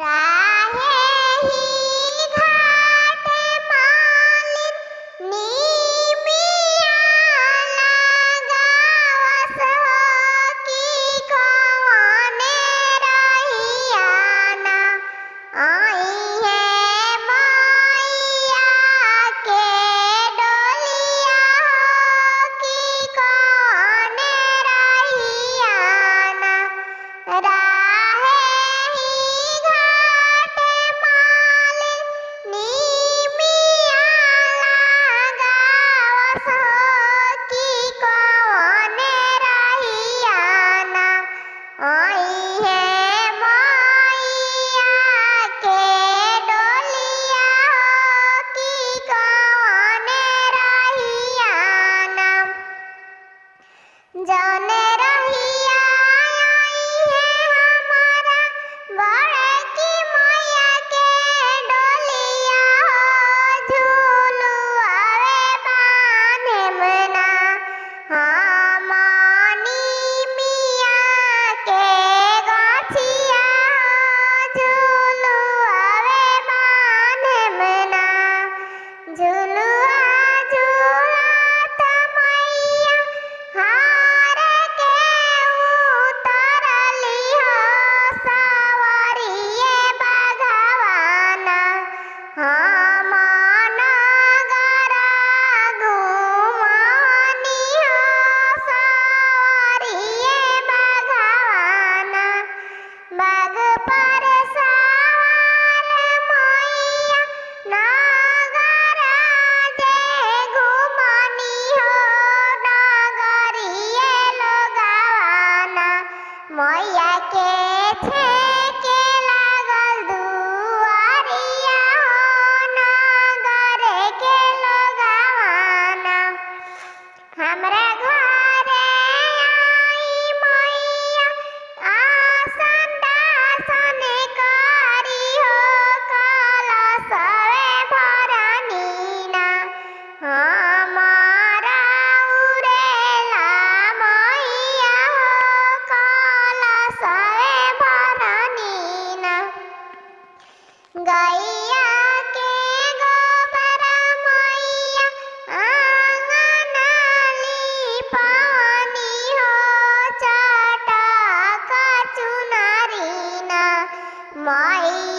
राहे ही घाट मालिन नीमिया लगावस की कौने रहियाना आई है मैया के डोलिया की कौने रहियाना राहे ही घाट मालिन नीमिया लगावस की कौने रहियाना आई है मैया के डोलिया की कौने रहियाना जौने रहिया आई है हमारा बड़की मैया के डोलिया झूलुआवे बान्हेमना हमनी मिया के गछिया झूलुआवे बान्हेमना झुलुआ झूलत मैया हार के उतरली हो सवारिये बघवाना हम नगर घुमनी हो सवारिये बघवाना बाग पर सवार मैया नगर जे घुमनी हो नगरिये लोगवाना मैया के छेके लागल दुआरिया हो नगर के लोगवाना हमरे घरे आई मैया आसन दासन करी हो कलशवे भरनीना हमारा उरेला मैया हो कलशवे भरनीना गैया के गोबर मैया आंगन लिपानी हो चटक चुनरीना मैया